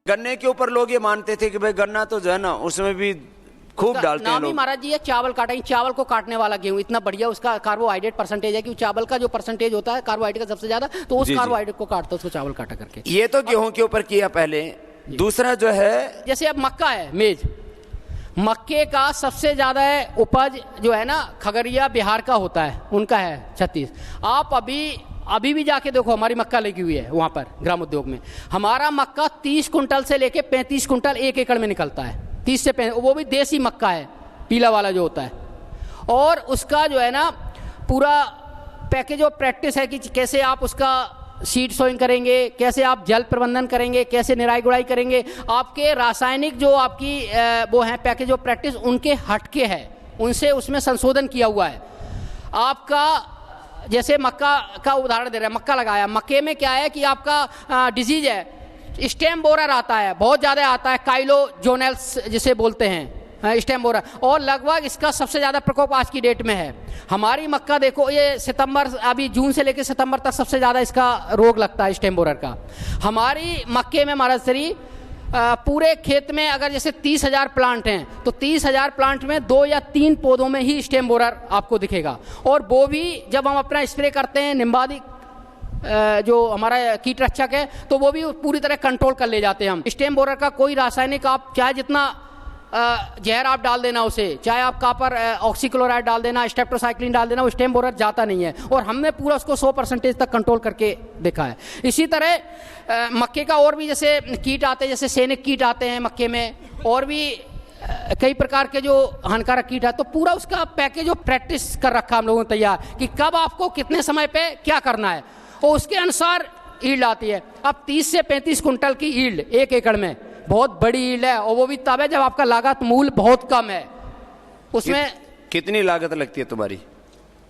गन्ने के ऊपर लोग ये मानते थे कि भाई गन्ना तो जो है ना उसमें भी खूब डालते हैं नाम ही लोग। महाराज जी है चावल काटेंगे, चावल को काटने वाला गेहूं इतना बढ़िया उसका कार्बोहाइड्रेट परसेंटेज है कि चावल का जो परसेंटेज होता है कार्बोहाइड्रेट का सबसे ज्यादा, तो उस जी, जी। कार्बोहाइड्रेट को काटता है उसको चावल काटा करके। ये तो गेहूं के ऊपर किया पहले। दूसरा जो है जैसे अब मक्का है, मेज मक्के का सबसे ज्यादा उपज जो है ना खगड़िया बिहार का होता है, उनका है 36। आप अभी भी जाके देखो हमारी मक्का लगी हुई है वहाँ पर ग्राम उद्योग में। हमारा मक्का 30 कुंटल से लेके 35 कुंटल 1 एकड़ में निकलता है, 30 से 35, वो भी देसी मक्का है, पीला वाला जो होता है। और उसका जो है ना पूरा पैकेज ऑफ प्रैक्टिस है कि कैसे आप उसका सीड सोइंग करेंगे, कैसे आप जल प्रबंधन करेंगे, कैसे निराई गुड़ाई करेंगे। आपके रासायनिक जो आपकी वो है पैकेज ऑफ प्रैक्टिस उनके हटके है, उनसे उसमें संशोधन किया हुआ है। आपका जैसे मक्का का उदाहरण दे रहे हैं, मक्का लगाया, मक्के में क्या है कि आपका डिजीज है स्टेम बोरर आता है, बहुत ज़्यादा आता है, काइलोजोनेल्स जिसे बोलते हैं स्टेम बोरर, और लगभग इसका सबसे ज़्यादा प्रकोप आज की डेट में है। हमारी मक्का देखो ये सितंबर, अभी जून से लेकर सितंबर तक सबसे ज़्यादा इसका रोग लगता है स्टेम बोरर का। हमारी मक्के में महाराज श्री पूरे खेत में अगर जैसे 30,000 प्लांट हैं तो 30,000 प्लांट में 2 या 3 पौधों में ही स्टेम बोरर आपको दिखेगा। और वो भी जब हम अपना स्प्रे करते हैं निम्बादी जो हमारा कीटरक्षक है तो वो भी पूरी तरह कंट्रोल कर ले जाते हैं हम। स्टेम बोरर का कोई रासायनिक आप चाहे जितना जहर आप डाल देना उसे, चाहे आप कापर ऑक्सीक्लोराइड डाल देना, स्टेप्टोसाइक्लिन डाल देना, वो स्टेम बोरर जाता नहीं है। और हमने पूरा उसको 100% तक कंट्रोल करके देखा है। इसी तरह मक्के का और भी जैसे कीट आते हैं, जैसे सैनिक कीट आते हैं मक्के में, और भी कई प्रकार के जो हानिकारक कीट है, तो पूरा उसका पैकेज ऑफ प्रैक्टिस कर रखा हम लोगों ने तैयार कि कब आपको कितने समय पे क्या करना है, और उसके अनुसार ईल्ड आती है। अब 30 से 35 कुंटल की ईल्ड 1 एकड़ में बहुत बड़ी ईल्ड है, और वो भी तब है जब आपका लागत मूल बहुत कम है। उसमें कितनी लागत लगती है तुम्हारी?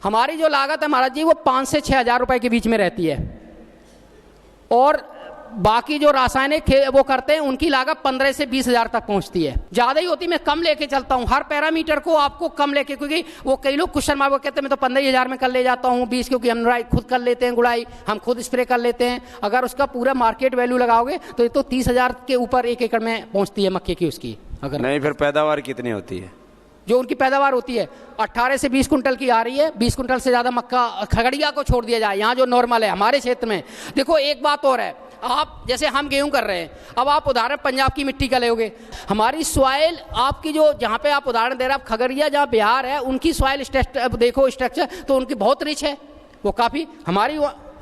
हमारी जो लागत है महाराज जी वो 5 से 6 हज़ार रुपए के बीच में रहती है, और बाकी जो रासायनिक वो करते हैं उनकी लागत 15 से 20 हज़ार तक पहुंचती है। ज़्यादा ही होती, मैं कम लेके चलता हूं हर पैरामीटर को आपको कम लेके, क्योंकि वो कई लोग क्वेश्चन मार्क कहते हैं मैं तो 15,000 में कर ले जाता हूं 20, क्योंकि हम खुद कर लेते हैं गुड़ाई, हम खुद स्प्रे कर लेते हैं। अगर उसका पूरा मार्केट वैल्यू लगाओगे तो ये तो 30,000 के ऊपर 1 एकड़ में पहुँचती है मक्के की उसकी। अगर नहीं, फिर पैदावार कितनी होती है? जो उनकी पैदावार होती है 18 से 20 कुंटल की आ रही है। 20 कुंटल से ज़्यादा मक्का खगड़िया को छोड़ दिया जाए, यहाँ जो नॉर्मल है हमारे क्षेत्र में। देखो एक बात और है, आप जैसे हम गेहूं कर रहे हैं, अब आप उदाहरण पंजाब की मिट्टी का लोगे, हमारी सॉइल आपकी जो जहाँ पे आप उदाहरण दे रहे हैं, आप खगड़िया जहाँ बिहार है उनकी सॉइल देखो स्ट्रक्चर तो उनकी बहुत रिच है, वो काफ़ी। हमारी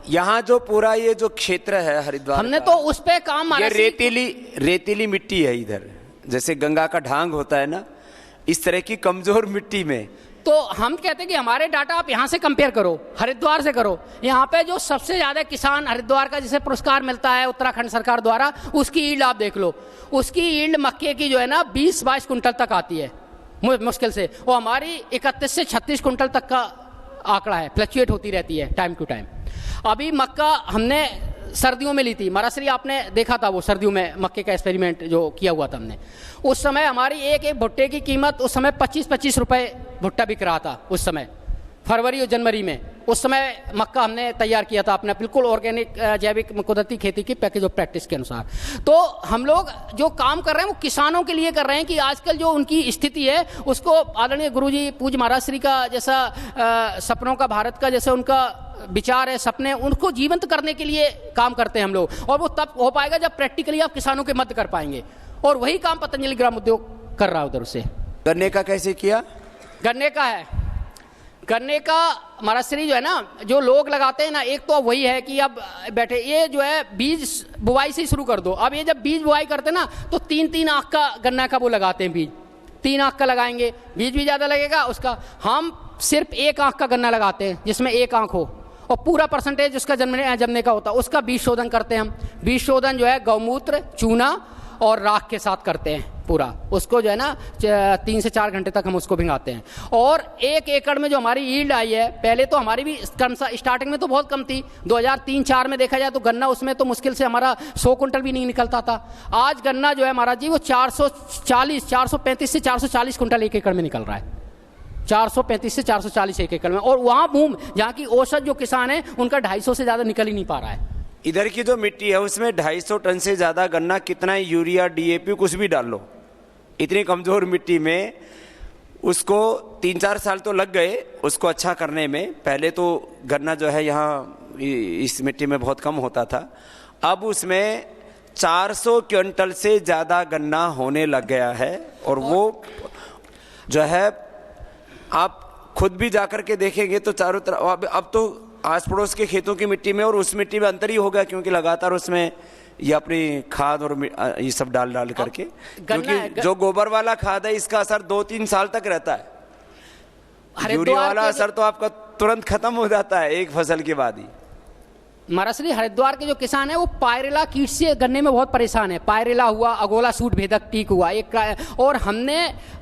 यहाँ जो पूरा ये जो क्षेत्र है हरिद्वार, हमने तो उस पर काम, ये रेतीली मिट्टी है इधर, जैसे गंगा का ढांग होता है ना, इस तरह की कमजोर मिट्टी में। तो हम कहते हैं कि हमारे डाटा आप यहाँ से कंपेयर करो, हरिद्वार से करो। यहाँ पे जो सबसे ज़्यादा किसान हरिद्वार का जिसे पुरस्कार मिलता है उत्तराखंड सरकार द्वारा, उसकी ईल्ड आप देख लो। उसकी ईल्ड मक्के की जो है ना 20-22 कुंटल तक आती है मुश्किल से, वो हमारी 31 से 36 कुंटल तक का आंकड़ा है, फ्लक्चुएट होती रहती है टाइम टू टाइम। अभी मक्का हमने सर्दियों में ली थी, महाराष्ट्री आपने देखा था वो सर्दियों में मक्के का एक्सपेरिमेंट जो किया हुआ था हमने। उस समय हमारी एक भुट्टे की कीमत उस समय 25-25 रुपए भुट्टा बिक रहा था उस समय, फरवरी और जनवरी में। उस समय मक्का हमने तैयार किया था अपना बिल्कुल ऑर्गेनिक जैविक कुदरती खेती की पैकेज ऑफ प्रैक्टिस के अनुसार। तो हम लोग जो काम कर रहे हैं वो किसानों के लिए कर रहे हैं कि आजकल जो उनकी स्थिति है उसको आदरणीय गुरुजी पूज्य महाराज श्री का जैसा सपनों का भारत का जैसे उनका विचार है, सपने, उनको जीवंत करने के लिए काम करते हैं हम लोग। और वो तब हो पाएगा जब प्रैक्टिकली आप किसानों के मदद कर पाएंगे, और वही काम पतंजलि ग्राम उद्योग कर रहा है उधर से। गन्ने का कैसे किया? गन्ने का है, गन्ने का महाराष्ट्री जो है ना, जो लोग लगाते हैं ना, एक तो वही है कि अब बैठे ये जो है बीज बुआई से शुरू कर दो। अब ये जब बीज बुआई करते हैं ना तो 3-3 आँख का गन्ना का वो लगाते हैं बीज, 3 आँख का लगाएंगे, बीज भी ज़्यादा लगेगा उसका। हम सिर्फ 1 आँख का गन्ना लगाते हैं जिसमें 1 आँख हो, और पूरा परसेंटेज उसका जमने का होता है, उसका बीज शोधन करते हैं हम। बीज शोधन जो है गौमूत्र, चूना और राख के साथ करते हैं पूरा, उसको जो है ना 3 से 4 घंटे तक हम उसको भिंगाते हैं। और 1 एकड़ में जो हमारी ईल्ड आई है, पहले तो हमारी भी स्टार्टिंग में तो बहुत कम थी, 2003-04 में देखा जाए तो गन्ना उसमें तो मुश्किल से हमारा 100 कुंटल भी नहीं निकलता था। आज गन्ना जो है महाराज जी वो 435 से 440 कुंटल 1 एकड़ में निकल रहा है, 435 से 440 1 एकड़ में। और वहाँ जहाँ की औसत जो किसान है उनका 250 से ज़्यादा निकल ही नहीं पा रहा है। इधर की जो मिट्टी है उसमें 250 टन से ज़्यादा गन्ना, कितना यूरिया डीएपी कुछ भी डाल लो, इतनी कमज़ोर मिट्टी में उसको 3-4 साल तो लग गए उसको अच्छा करने में। पहले तो गन्ना जो है यहाँ इस मिट्टी में बहुत कम होता था, अब उसमें 400 क्विंटल से ज़्यादा गन्ना होने लग गया है। और वो जो है आप खुद भी जाकर के देखेंगे तो चारों तरफ अब तो आस पड़ोस के खेतों की मिट्टी में और उस मिट्टी में अंतर ही हो गया, क्योंकि लगातार उसमें ये अपनी खाद और ये सब डाल करके, क्योंकि जो गोबर वाला खाद है इसका असर 2-3 साल तक रहता है, यूरिया वाला असर तो आपका तुरंत खत्म हो जाता है एक फसल के बाद ही। महाराष्ट्र हरिद्वार के जो किसान है वो पायरेला कीट से गन्ने में बहुत परेशान है। पायरेला हुआ, अगोला सूट भेदक टीक हुआ एक, और हमने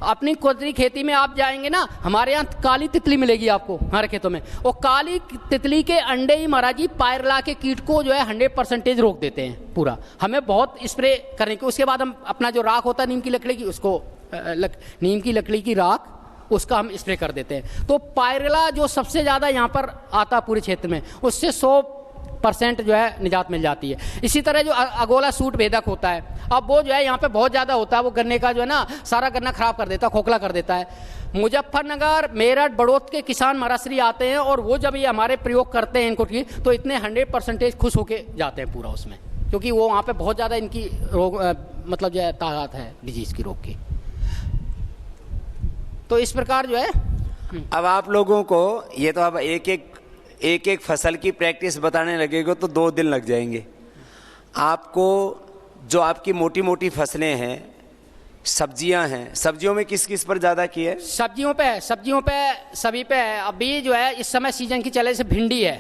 अपनी कुदरती खेती में आप जाएंगे ना, हमारे यहाँ काली तितली मिलेगी आपको हमारे खेतों में, और काली तितली के अंडे ही महाराज जी पायरेला के कीट को जो है 100% रोक देते हैं पूरा। हमें बहुत स्प्रे करने के, उसके बाद हम अपना जो राख होता है नीम की लकड़ी की, उसको नीम की लकड़ी की राख उसका हम स्प्रे कर देते हैं। तो पायरेला जो सबसे ज़्यादा यहाँ पर आता पूरे क्षेत्र में, उससे 100% जो है निजात मिल जाती है। इसी तरह जो अगोला सूट भेदक होता है, अब वो जो है यहाँ पे बहुत ज़्यादा होता है, वो गन्ने का जो है ना सारा गन्ना खराब कर देता है, खोखला कर देता है। मुजफ्फरनगर, मेरठ, बड़ौद के किसान महाराष्ट्री आते हैं और वो जब ये हमारे प्रयोग करते हैं इनको तो इतने 100% खुश होके जाते हैं पूरा उसमें, क्योंकि वो वहाँ पे बहुत ज़्यादा इनकी रोग मतलब जो है ताकत है डिजीज़ की, रोग की। तो इस प्रकार जो है अब आप लोगों को ये तो अब एक एक फसल की प्रैक्टिस बताने लगेगा तो 2 दिन लग जाएंगे आपको। जो आपकी मोटी मोटी फसलें हैं, सब्जियां हैं, सब्जियों में किस किस पर ज़्यादा की है? सब्जियों पे सभी पे है। अभी जो है इस समय सीजन की चले से भिंडी है,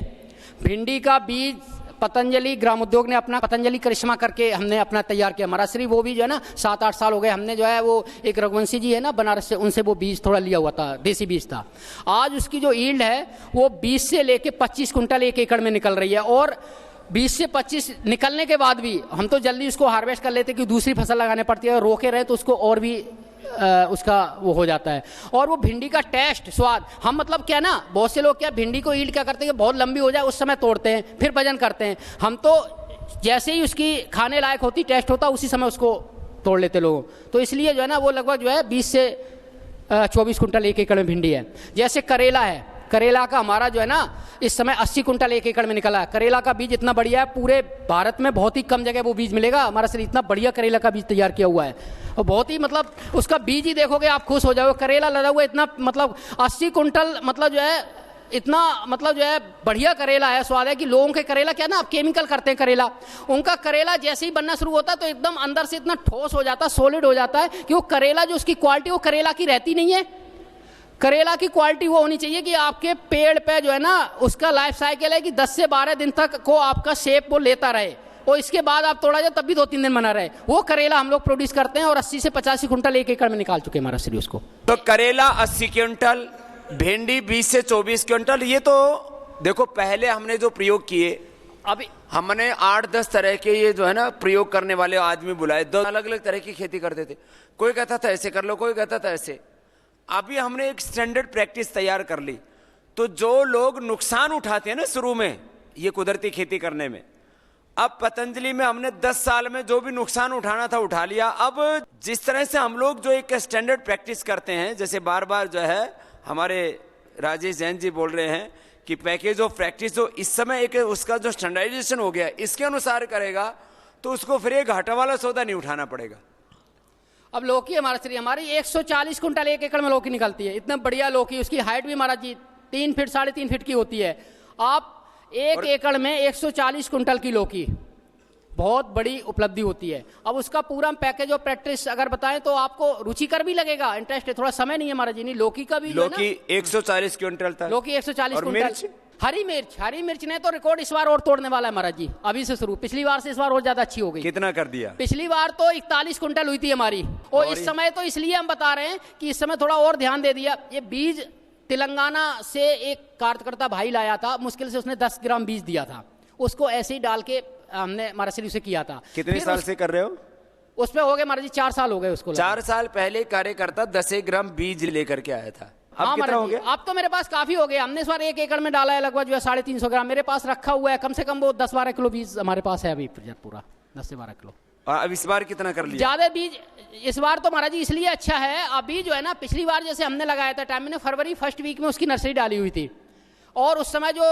भिंडी का बीज पतंजलि ग्राम उद्योग ने अपना पतंजलि करिश्मा करके हमने अपना तैयार किया महाराष्ट्री। वो भी जो है ना 7-8 साल हो गए, हमने जो है वो एक रघुवंशी जी है ना बनारस से, उनसे वो बीज थोड़ा लिया हुआ था, देसी बीज था। आज उसकी जो ईल्ड है वो 20 से लेके 25 कुंटल 1 एकड़ में निकल रही है। और 20 से 25 निकलने के बाद भी हम तो जल्दी उसको हार्वेस्ट कर लेते कि दूसरी फसल लगाने पड़ती है, और रोके रहे तो उसको और भी उसका वो हो जाता है। और वो भिंडी का टेस्ट, स्वाद, हम मतलब क्या ना, बहुत से लोग क्या भिंडी को ईल्ड क्या करते हैं, बहुत लंबी हो जाए उस समय तोड़ते हैं, फिर वजन करते हैं। हम तो जैसे ही उसकी खाने लायक होती, टेस्ट होता, उसी समय उसको तोड़ लेते लोग। तो इसलिए जो है ना वो लगभग जो है 20 से 24 कुंटल 1 एकड़ में भिंडी है। जैसे करेला है, करेला का हमारा जो है ना इस समय 80 कुंटल 1 एकड़ में निकला है। करेला का बीज इतना बढ़िया है, पूरे भारत में बहुत ही कम जगह वो बीज मिलेगा। हमारा से इतना बढ़िया करेला का बीज तैयार किया हुआ है, और बहुत ही मतलब उसका बीज ही देखोगे आप खुश हो जाओगे। करेला लगा हुआ इतना मतलब 80 कुंटल मतलब जो है इतना मतलब जो है बढ़िया करेला है, स्वाद है कि लोगों के करेला क्या ना आप केमिकल करते हैं करेला, उनका करेला जैसे ही बनना शुरू होता है तो एकदम अंदर से इतना ठोस हो जाता है, सॉलिड हो जाता है कि वो करेला जो उसकी क्वालिटी वो करेला की रहती नहीं है। करेला की क्वालिटी वो होनी चाहिए कि आपके पेड़ पे जो है ना उसका लाइफ साइकिल है कि 10 से 12 दिन तक को आपका शेप वो लेता रहे, और इसके बाद आप तोड़ा जाए तब भी 2-3 दिन बना रहे। वो करेला हम लोग प्रोड्यूस करते हैं और 80 से 85 कुंटल 1 एकड़ में निकाल चुके हैं महाराष्ट्र उसको। तो करेला 80 क्विंटल, भिंडी 20 से 24 क्विंटल। ये तो देखो पहले हमने जो प्रयोग किए, अभी हमने 8-10 तरह के ये जो है ना प्रयोग करने वाले आदमी बुलाए, 2 अलग अलग तरह की खेती करते थे। कोई कहता था ऐसे कर लो, कोई कहता था ऐसे। अभी हमने एक स्टैंडर्ड प्रैक्टिस तैयार कर ली। तो जो लोग नुकसान उठाते हैं ना शुरू में ये कुदरती खेती करने में, अब पतंजलि में हमने 10 साल में जो भी नुकसान उठाना था उठा लिया। अब जिस तरह से हम लोग जो एक स्टैंडर्ड प्रैक्टिस करते हैं, जैसे बार बार जो है हमारे राजेश जैन जी बोल रहे हैं कि पैकेज ऑफ प्रैक्टिस जो इस समय एक उसका जो स्टैंडर्डाइजेशन हो गया इसके अनुसार करेगा तो उसको फिर एक घाटा वाला सौदा नहीं उठाना पड़ेगा। अब लौकी हमारी 140 कुंटल 1 एकड़ में लौकी निकलती है, इतना बढ़िया लौकी। उसकी हाइट भी महाराज जी 3 फीट 3.5 फीट की होती है। आप 1 एकड़ में 140 कुंटल की लौकी, बहुत बड़ी उपलब्धि होती है। अब उसका पूरा पैकेज ऑफ प्रैक्टिस अगर बताएं तो आपको रुचिकर भी लगेगा, इंटरेस्ट है, थोड़ा समय नहीं है महाराज जी। नहीं, लौकी का भी लौकी 140 क्विंटल था, लौकी 140 कुंटल। हरी मिर्च ने तो रिकॉर्ड इस बार और तोड़ने वाला है महाराज जी, अभी से शुरू। पिछली बार से इस बार और ज्यादा अच्छी हो गई। कितना कर दिया? पिछली बार तो 41 कुंटल हुई थी हमारी, और इस समय तो इसलिए हम बता रहे हैं कि इस समय थोड़ा और ध्यान दे दिया। ये बीज तेलंगाना से एक कार्यकर्ता भाई लाया था, मुश्किल से उसने 10 ग्राम बीज दिया था, उसको ऐसे ही डाल के हमने महाराज से किया था। कितने साल से कर रहे हो? उसमें हो गए महाराज जी 4 साल हो गए उसको। 4 साल पहले कार्यकर्ता 10 ग्राम बीज लेकर के आया था, अब हाँ कितना हो महाराज जी, गया? अब तो मेरे पास काफी हो गया। हमने इस बार 1 एकड़ में डाला है लगभग जो है 350 ग्राम मेरे पास रखा हुआ है। कम से कम वो 10-12 किलो बीज हमारे पास है अभी पूरा 10 से 12 किलो। और अब इस बार कितना कर लिया? ज्यादा बीज इस बार तो महाराज जी इसलिए अच्छा है, अभी जो है ना पिछली बार जैसे हमने लगाया था टाइम में फरवरी फर्स्ट वीक में उसकी नर्सरी डाली हुई थी, और उस समय जो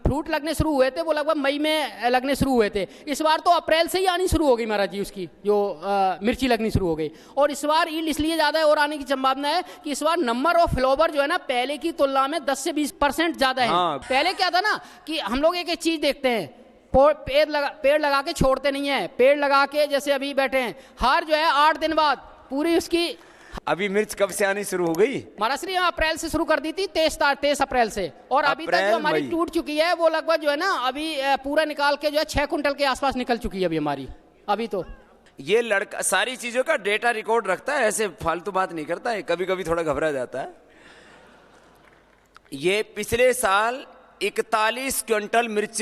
फ्रूट लगने शुरू हुए थे वो लगभग मई में लगने शुरू हुए थे। इस बार तो अप्रैल से ही आनी शुरू हो गई महाराज जी, उसकी जो मिर्ची लगनी शुरू हो गई। और इस बार ईल्ड इसलिए ज़्यादा है और आने की संभावना है कि इस बार नंबर ऑफ फ्लावर जो है ना पहले की तुलना में 10 से 20% ज़्यादा है। हाँ। पहले क्या था ना कि हम लोग एक चीज़ देखते हैं, पेड़ लगा के छोड़ते नहीं है, पेड़ लगा के जैसे अभी बैठे हैं, हर जो है 8 दिन बाद पूरी उसकी। अभी मिर्च कब से आनी शुरू हो गई? महाराष्ट्री अप्रैल से शुरू कर दी थी, 23 अप्रैल से, और अभी तक जो हमारी टूट चुकी है वो लगभग जो है ना अभी पूरा निकाल के जो है 6 कुंटल के आसपास निकल चुकी है अभी हमारी। अभी तो ये लड़का सारी चीजों का डेटा रिकॉर्ड रखता है, ऐसे फालतू बात नहीं करता है, कभी कभी थोड़ा घबरा जाता है। ये पिछले साल 41 क्विंटल मिर्च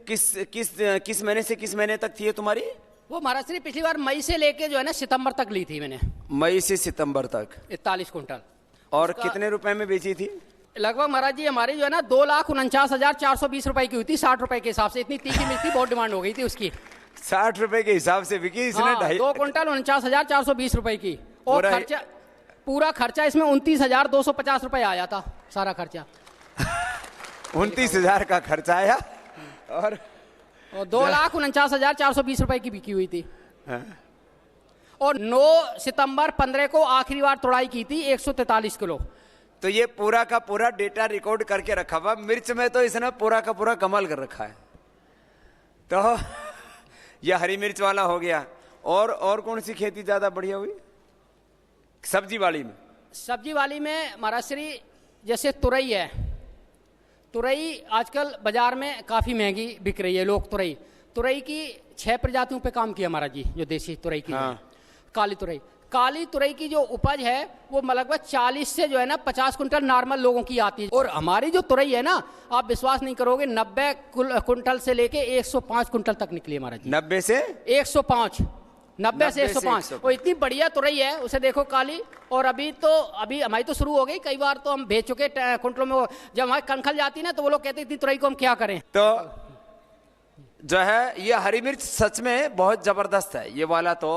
किस महीने से किस महीने तक थी है तुम्हारी? वो महाराष्ट्री पिछली बार मई से लेके जो है ना सितंबर तक ली थी मैंने, मई से सितंबर तक 41 कुंटल। और कितने रुपए में बेची थी? लगभग महाराज जी हमारी जो है ना 2,49,420 रुपए की हुई थी, 60 रुपए के हिसाब से। इतनी तीखी मिर्च थी, बहुत डिमांड हो गई थी उसकी। 60 रुपए के हिसाब से बिकी इसने? 2 कुंटल 49,420 रुपए की। और पूरा पूरा खर्चा इसमें 29,250 रुपए आया था, सारा खर्चा 29,000 का खर्चा आया और 2,49,420 रुपए की बिकी हुई थी। और 9 सितंबर 15 को आखिरी बार तोड़ाई की थी 143 किलो। तो ये पूरा का पूरा डेटा रिकॉर्ड करके रखा हुआ। मिर्च में तो इसने पूरा का पूरा कमाल कर रखा है। तो ये हरी मिर्च वाला हो गया। और कौन सी खेती ज्यादा बढ़िया हुई? सब्जी वाली में? सब्जी वाली में महाराष्ट्री जैसे तुरई है, तुरई आजकल बाजार में काफ़ी महंगी बिक रही है। लोग तुरई की 6 प्रजातियों पे काम किया महाराज जी, जो देसी तुरई की। हाँ। काली तुरई की जो उपज है वो लगभग 40 से जो है ना 50 कुंटल नॉर्मल लोगों की आती है। और हमारी जो तुरई है ना, आप विश्वास नहीं करोगे, 90 कुंटल से लेके 105 कुंटल तक निकली है महाराज जी। 90 से 105, 90 से 105। वो इतनी बढ़िया तुरई है, उसे देखो काली। और अभी हमारी तो शुरू हो गई, कई बार तो हम भेज चुके कुंटलों में। जब हमारी कनखल जाती है ना तो वो लोग कहते हैं इतनी तुरई को हम क्या करें। तो जो है ये हरी मिर्च सच में बहुत जबरदस्त है। ये वाला तो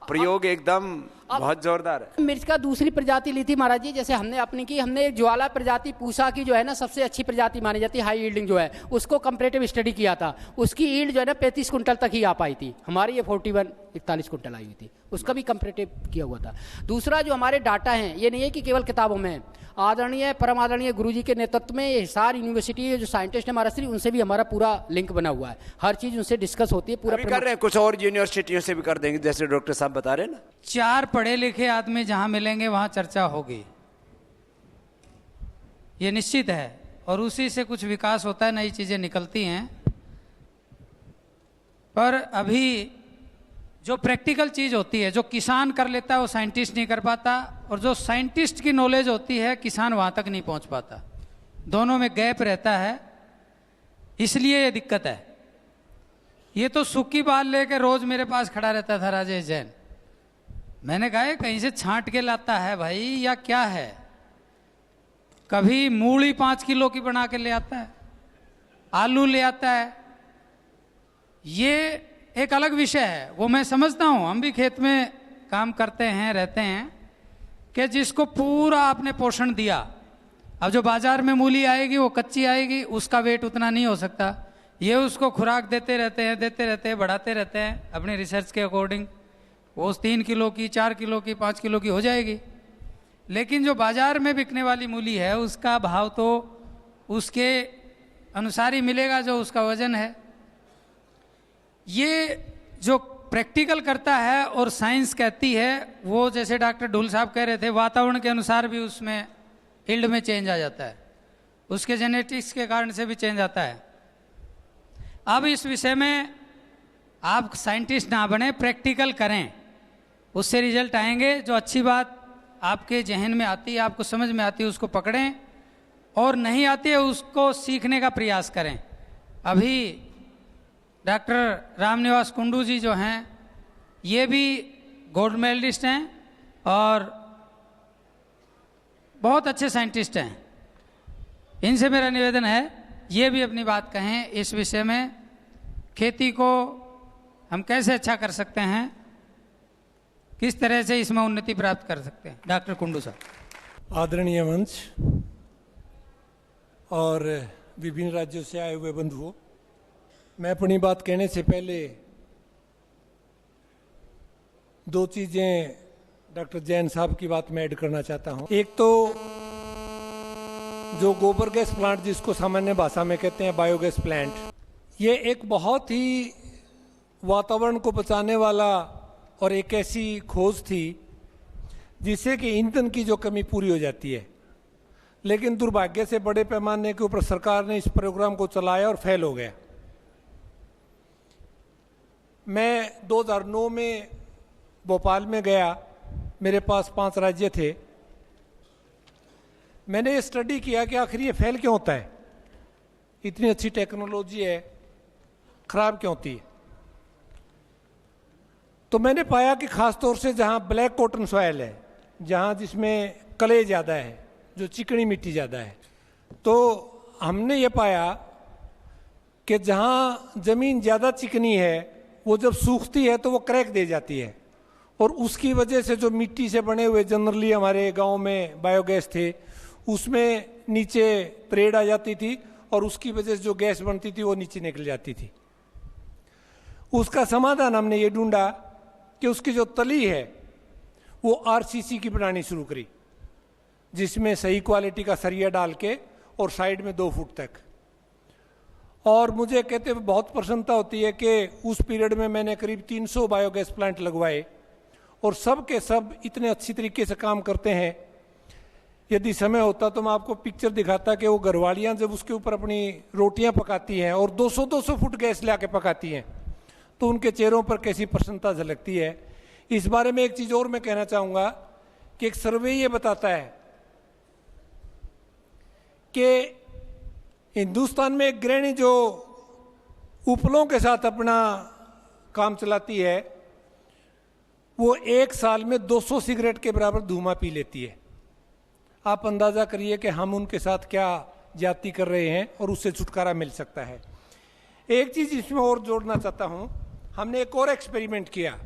प्रयोग एकदम बहुत जोरदार है। मिर्च का दूसरी प्रजाति ली थी महाराज जी, जैसे हमने अपनी की, हमने एक ज्वाला प्रजाति पूसा की जो है ना सबसे अच्छी प्रजाति मानी जाती है, हाई ईल्डिंग जो है, उसको कंपैरेटिव स्टडी किया था। उसकी ईल्ड जो है ना 35 कुंटल तक ही आ पाई थी। हमारी ये 41 कुंटल आई हुई थी, उसका भी कंपैरेटिव किया हुआ था। दूसरा जो हमारे डाटा हैं, ये नहीं है कि केवल किताबों में, आदरणीय परम आदरणीय गुरुजी के नेतृत्व में ये हिसार यूनिवर्सिटी जो साइंटिस्ट है महाराष्ट्री, उनसे भी हमारा पूरा लिंक बना हुआ है। हर चीज उनसे डिस्कस होती है। पूरा कर रहे हैं, कुछ और यूनिवर्सिटियों से भी कर देंगे, जैसे डॉक्टर साहब बता रहे हैं ना। 4 पढ़े लिखे आदमी जहां मिलेंगे वहां चर्चा होगी, ये निश्चित है। और उसी से कुछ विकास होता है, नई चीजें निकलती हैं। पर अभी जो प्रैक्टिकल चीज होती है, जो किसान कर लेता है वो साइंटिस्ट नहीं कर पाता, और जो साइंटिस्ट की नॉलेज होती है किसान वहां तक नहीं पहुंच पाता। दोनों में गैप रहता है, इसलिए ये दिक्कत है। ये तो सूखी बाल लेके रोज मेरे पास खड़ा रहता था राजेश जैन। मैंने कहा ये कहीं से छांट के लाता है भाई या क्या है? कभी मूली 5 किलो की बना के ले आता है, आलू ले आता है। ये एक अलग विषय है, वो मैं समझता हूँ। हम भी खेत में काम करते हैं, रहते हैं, कि जिसको पूरा आपने पोषण दिया, अब जो बाजार में मूली आएगी वो कच्ची आएगी, उसका वेट उतना नहीं हो सकता। ये उसको खुराक देते रहते हैं, बढ़ाते रहते हैं अपनी रिसर्च के अकॉर्डिंग। वो 3 किलो की, 4 किलो की, 5 किलो की हो जाएगी। लेकिन जो बाजार में बिकने वाली मूली है उसका भाव तो उसके अनुसार ही मिलेगा जो उसका वजन है। ये जो प्रैक्टिकल करता है और साइंस कहती है, वो जैसे डॉक्टर ढूल साहब कह रहे थे, वातावरण के अनुसार भी उसमें यील्ड में चेंज आ जाता है, उसके जेनेटिक्स के कारण से भी चेंज आता है। अब इस विषय में आप साइंटिस्ट ना बने, प्रैक्टिकल करें, उससे रिजल्ट आएंगे। जो अच्छी बात आपके जहन में आती है, आपको समझ में आती है, उसको पकड़ें, और नहीं आती है उसको सीखने का प्रयास करें। अभी डॉक्टर रामनिवास कुंडू जी जो हैं, ये भी गोल्ड मेडलिस्ट हैं, और बहुत अच्छे साइंटिस्ट हैं, इनसे मेरा निवेदन है ये भी अपनी बात कहें इस विषय में, खेती को हम कैसे अच्छा कर सकते हैं, किस तरह से इसमें उन्नति प्राप्त कर सकते हैं। डॉक्टर कुंडू साहब। आदरणीय मंच और विभिन्न राज्यों से आए हुए बंधुओं, मैं अपनी बात कहने से पहले दो चीज़ें डॉक्टर जैन साहब की बात में ऐड करना चाहता हूं। एक तो जो गोबर गैस प्लांट जिसको सामान्य भाषा में कहते हैं बायोगैस प्लांट, ये एक बहुत ही वातावरण को बचाने वाला और एक ऐसी खोज थी जिससे कि ईंधन की जो कमी पूरी हो जाती है। लेकिन दुर्भाग्य से बड़े पैमाने के ऊपर सरकार ने इस प्रोग्राम को चलाया और फेल हो गया। मैं 2009 में भोपाल में गया, मेरे पास 5 राज्य थे। मैंने ये स्टडी किया कि आखिर ये फेल क्यों होता है, इतनी अच्छी टेक्नोलॉजी है, खराब क्यों होती है। तो मैंने पाया कि खास तौर से जहाँ ब्लैक कॉटन सॉयल है, जहाँ जिसमें कले ज़्यादा है, जो चिकनी मिट्टी ज़्यादा है, तो हमने ये पाया कि जहाँ ज़मीन ज़्यादा चिकनी है वो जब सूखती है तो वो क्रैक दे जाती है, और उसकी वजह से जो मिट्टी से बने हुए जनरली हमारे गांव में बायोगैस थे उसमें नीचे त्रेड़ आ जाती थी और उसकी वजह से जो गैस बनती थी वो नीचे निकल जाती थी। उसका समाधान हमने ये ढूंढा कि उसकी जो तली है वो आरसीसी की बनानी शुरू करी, जिसमें सही क्वालिटी का सरिया डाल के और साइड में 2 फुट तक। और मुझे कहते हुए बहुत प्रसन्नता होती है कि उस पीरियड में मैंने करीब 300 बायोगैस प्लांट लगवाए और सब के सब इतने अच्छी तरीके से काम करते हैं। यदि समय होता तो मैं आपको पिक्चर दिखाता कि वो घरवालियाँ जब उसके ऊपर अपनी रोटियाँ पकाती हैं और 200-200 फुट गैस ला के पकाती हैं तो उनके चेहरों पर कैसी प्रसन्नता झलकती है। इस बारे में एक चीज़ और मैं कहना चाहूँगा कि एक सर्वे ये बताता है कि हिंदुस्तान में एक गृहिणी जो उपलों के साथ अपना काम चलाती है वो 1 साल में 200 सिगरेट के बराबर धुआं पी लेती है। आप अंदाज़ा करिए कि हम उनके साथ क्या ज्यादती कर रहे हैं और उससे छुटकारा मिल सकता है। एक चीज़ इसमें और जोड़ना चाहता हूँ, हमने एक और एक्सपेरिमेंट किया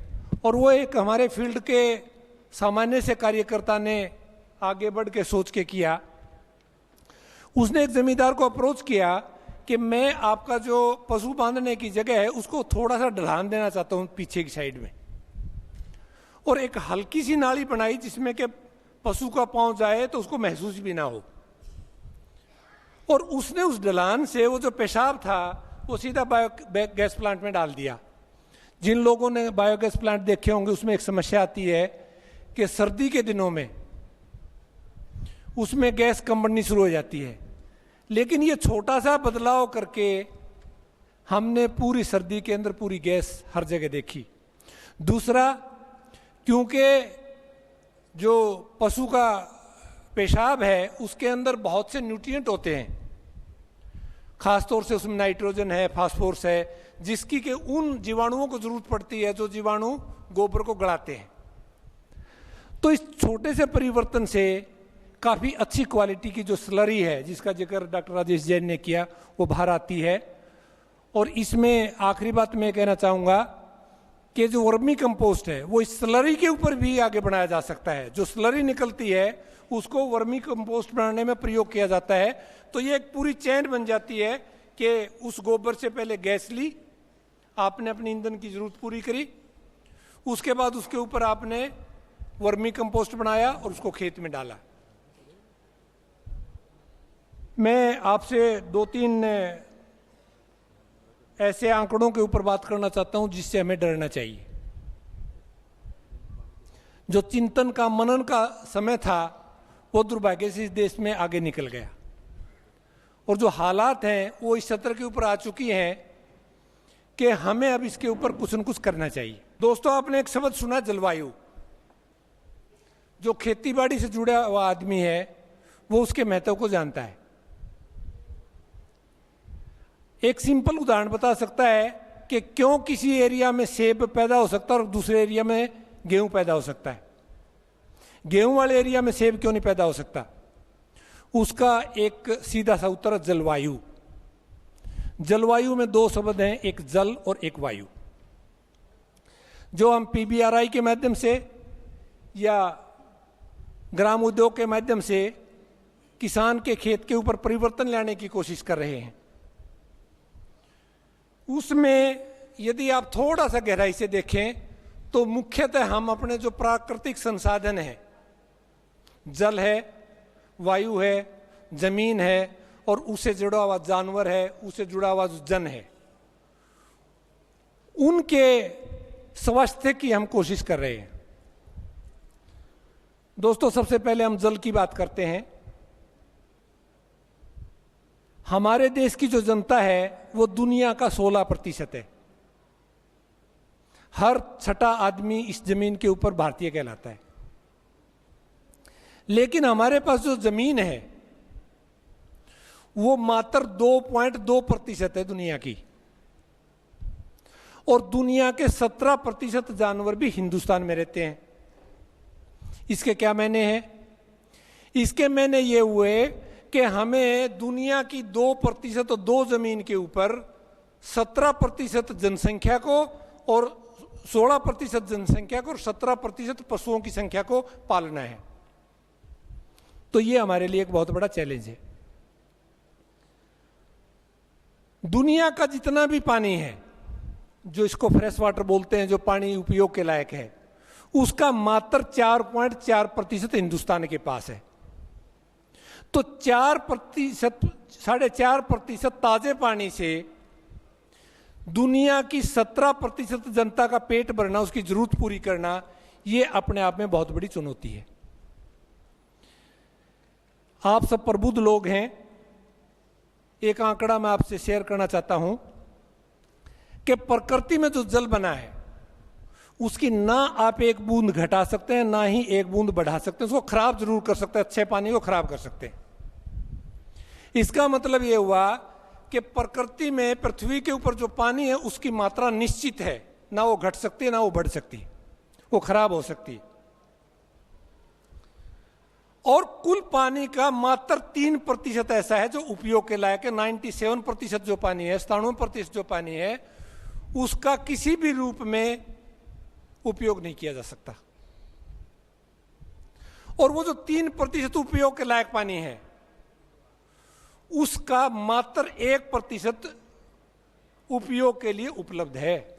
और वो एक हमारे फील्ड के सामान्य से कार्यकर्ता ने आगे बढ़ के सोच के किया। उसने एक जमींदार को अप्रोच किया कि मैं आपका जो पशु बांधने की जगह है उसको थोड़ा सा ढलान देना चाहता हूँ पीछे की साइड में, और एक हल्की सी नाली बनाई जिसमें कि पशु का पांव जाए तो उसको महसूस भी ना हो। और उसने उस ढलान से वो जो पेशाब था वो सीधा बायोगैस प्लांट में डाल दिया। जिन लोगों ने बायोगैस प्लांट देखे होंगे उसमें एक समस्या आती है कि सर्दी के दिनों में उसमें गैस कम बढ़नी शुरू हो जाती है, लेकिन ये छोटा सा बदलाव करके हमने पूरी सर्दी के अंदर पूरी गैस हर जगह देखी। दूसरा, क्योंकि जो पशु का पेशाब है उसके अंदर बहुत से न्यूट्रिएंट होते हैं, खासतौर से उसमें नाइट्रोजन है, फास्फोरस है, जिसकी के उन जीवाणुओं को जरूरत पड़ती है जो जीवाणु गोबर को गलाते हैं। तो इस छोटे से परिवर्तन से काफ़ी अच्छी क्वालिटी की जो स्लरी है जिसका जिक्र डॉक्टर राजेश जैन ने किया वो बाहर आती है। और इसमें आखिरी बात मैं कहना चाहूँगा कि जो वर्मी कंपोस्ट है वो इस स्लरी के ऊपर भी आगे बढ़ाया जा सकता है। जो स्लरी निकलती है उसको वर्मी कंपोस्ट बनाने में प्रयोग किया जाता है। तो ये एक पूरी चेन बन जाती है कि उस गोबर से पहले गैस ली, आपने अपनी ईंधन की जरूरत पूरी करी, उसके बाद उसके ऊपर आपने वर्मी कंपोस्ट बनाया और उसको खेत में डाला। मैं आपसे 2-3 ऐसे आंकड़ों के ऊपर बात करना चाहता हूं जिससे हमें डरना चाहिए। जो चिंतन का, मनन का समय था वो दुर्भाग्य से इस देश में आगे निकल गया, और जो हालात हैं वो इस सत्र के ऊपर आ चुकी हैं कि हमें अब इसके ऊपर कुछ न कुछ करना चाहिए। दोस्तों, आपने एक शब्द सुना, जलवायु। जो खेतीबाड़ी से जुड़ा हुआ आदमी है वो उसके महत्व को जानता है। एक सिंपल उदाहरण बता सकता है कि क्यों किसी एरिया में सेब पैदा हो सकता है और दूसरे एरिया में गेहूं पैदा हो सकता है। गेहूं वाले एरिया में सेब क्यों नहीं पैदा हो सकता? उसका एक सीधा सा उत्तर है जलवायु। जलवायु में दो शब्द हैं, एक जल और एक वायु। जो हम पीबीआरआई के माध्यम से या ग्राम उद्योग के माध्यम से किसान के खेत के ऊपर परिवर्तन लाने की कोशिश कर रहे हैं, उसमें यदि आप थोड़ा सा गहराई से देखें तो मुख्यतः हम अपने जो प्राकृतिक संसाधन हैं, जल है, वायु है, जमीन है और उससे जुड़ा हुआ जानवर है, उससे जुड़ा हुआ जो जन है, उनके स्वास्थ्य की हम कोशिश कर रहे हैं। दोस्तों, सबसे पहले हम जल की बात करते हैं। हमारे देश की जो जनता है वो दुनिया का 16% है। हर छठा आदमी इस जमीन के ऊपर भारतीय कहलाता है। लेकिन हमारे पास जो जमीन है वो मात्र 2.2% है दुनिया की, और दुनिया के 17% जानवर भी हिंदुस्तान में रहते हैं। इसके क्या मायने हैं? इसके मायने ये हुए कि हमें दुनिया की 2% और 2 जमीन के ऊपर 17% जनसंख्या को और 16% जनसंख्या को और 17% पशुओं की संख्या को पालना है। तो ये हमारे लिए एक बहुत बड़ा चैलेंज है। दुनिया का जितना भी पानी है, जो इसको फ्रेश वाटर बोलते हैं, जो पानी उपयोग के लायक है, उसका मात्र 4.4% हिंदुस्तान के पास है। तो 4.5% ताजे पानी से दुनिया की 17% जनता का पेट भरना, उसकी जरूरत पूरी करना, ये अपने आप में बहुत बड़ी चुनौती है। आप सब प्रबुद्ध लोग हैं। एक आंकड़ा मैं आपसे शेयर करना चाहता हूं कि प्रकृति में जो जल बना है उसकी ना आप एक बूंद घटा सकते हैं, ना ही एक बूंद बढ़ा सकते हैं। उसको खराब जरूर कर सकते हैं, अच्छे पानी को खराब कर सकते हैं। इसका मतलब यह हुआ कि प्रकृति में पृथ्वी के ऊपर जो पानी है उसकी मात्रा निश्चित है, ना वो घट सकती है ना वो बढ़ सकती है, वो खराब हो सकती है। और कुल पानी का मात्र 3% ऐसा है जो उपयोग के लायक है। 97% जो पानी है, 97% जो पानी है, उसका किसी भी रूप में उपयोग नहीं किया जा सकता। और वो जो 3% उपयोग के लायक पानी है, उसका मात्र 1% उपयोग के लिए उपलब्ध है।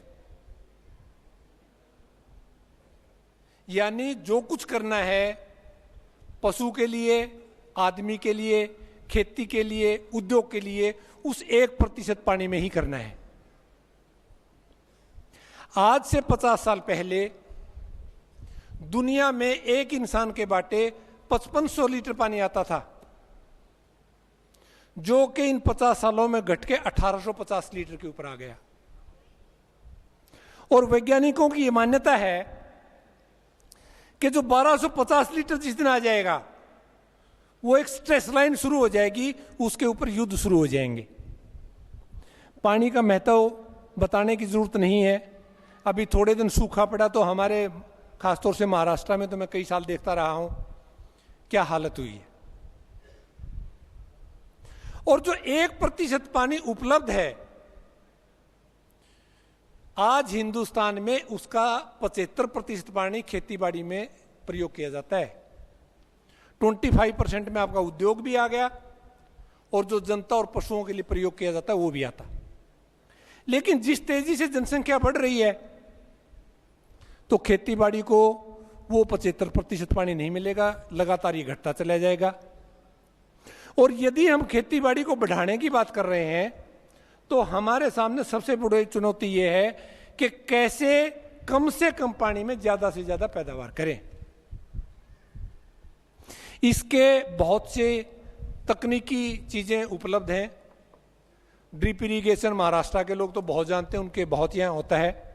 यानी जो कुछ करना है पशु के लिए, आदमी के लिए, खेती के लिए, उद्योग के लिए, उस 1% पानी में ही करना है। आज से 50 साल पहले दुनिया में एक इंसान के बाटे 5500 लीटर पानी आता था, जो कि इन 50 सालों में घट के 1850 लीटर के ऊपर आ गया। और वैज्ञानिकों की यह मान्यता है कि जो 1250 लीटर जिस दिन आ जाएगा, वो एक स्ट्रेस लाइन शुरू हो जाएगी, उसके ऊपर युद्ध शुरू हो जाएंगे। पानी का महत्व बताने की जरूरत नहीं है। अभी थोड़े दिन सूखा पड़ा तो हमारे खासतौर से महाराष्ट्र में तो मैं कई साल देखता रहा हूं क्या हालत हुई है। और जो 1% पानी उपलब्ध है आज हिंदुस्तान में, उसका 75% पानी खेतीबाड़ी में प्रयोग किया जाता है। 25% में आपका उद्योग भी आ गया और जो जनता और पशुओं के लिए प्रयोग किया जाता है वो भी आता। लेकिन जिस तेजी से जनसंख्या बढ़ रही है तो खेतीबाड़ी को वो 75% पानी नहीं मिलेगा, लगातार ये घटता चला जाएगा। और यदि हम खेतीबाड़ी को बढ़ाने की बात कर रहे हैं तो हमारे सामने सबसे बड़ी चुनौती ये है कि कैसे कम से कम पानी में ज्यादा से ज्यादा पैदावार करें। इसके बहुत से तकनीकी चीजें उपलब्ध हैं। ड्रिप इरिगेशन महाराष्ट्र के लोग तो बहुत जानते हैं, उनके बहुत यहां होता है।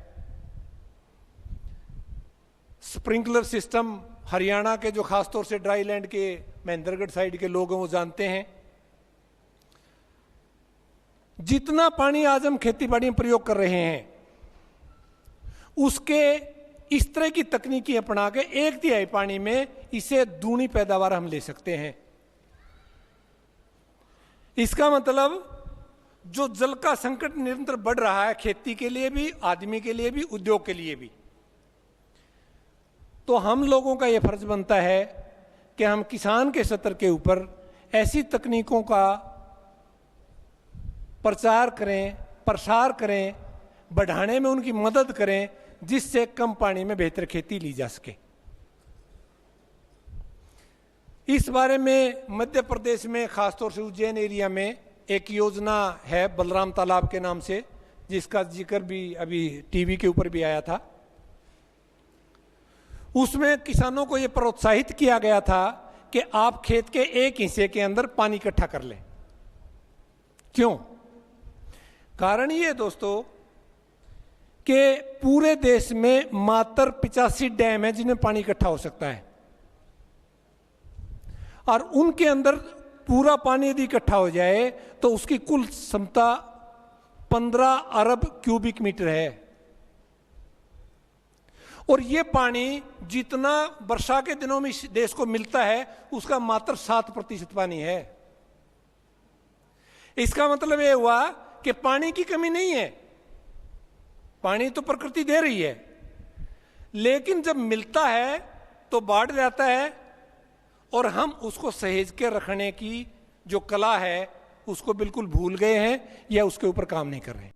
स्प्रिंकलर सिस्टम हरियाणा के जो खासतौर से ड्राई लैंड के महेंद्रगढ़ साइड के लोग हैं वो जानते हैं। जितना पानी आज हम खेतीबाड़ी में प्रयोग कर रहे हैं उसके इस तरह की तकनीकी अपना के 1/3 पानी में इसे दूनी पैदावार हम ले सकते हैं। इसका मतलब जो जल का संकट निरंतर बढ़ रहा है, खेती के लिए भी, आदमी के लिए भी, उद्योग के लिए भी, तो हम लोगों का यह फर्ज बनता है कि हम किसान के स्तर के ऊपर ऐसी तकनीकों का प्रचार करें, प्रसार करें, बढ़ाने में उनकी मदद करें, जिससे कम पानी में बेहतर खेती ली जा सके। इस बारे में मध्य प्रदेश में, खासतौर से उज्जैन एरिया में एक योजना है बलराम तालाब के नाम से, जिसका जिक्र भी अभी टीवी के ऊपर भी आया था। उसमें किसानों को यह प्रोत्साहित किया गया था कि आप खेत के एक हिस्से के अंदर पानी इकट्ठा कर लें। क्यों? कारण ये दोस्तों कि पूरे देश में मात्र 85 डैम है जिनमें पानी इकट्ठा हो सकता है, और उनके अंदर पूरा पानी यदि इकट्ठा हो जाए तो उसकी कुल क्षमता 15 अरब क्यूबिक मीटर है। और ये पानी जितना वर्षा के दिनों में इस देश को मिलता है उसका मात्र 7% पानी है। इसका मतलब ये हुआ कि पानी की कमी नहीं है, पानी तो प्रकृति दे रही है, लेकिन जब मिलता है तो बाढ़ जाता है, और हम उसको सहेज के रखने की जो कला है उसको बिल्कुल भूल गए हैं या उसके ऊपर काम नहीं कर रहे हैं।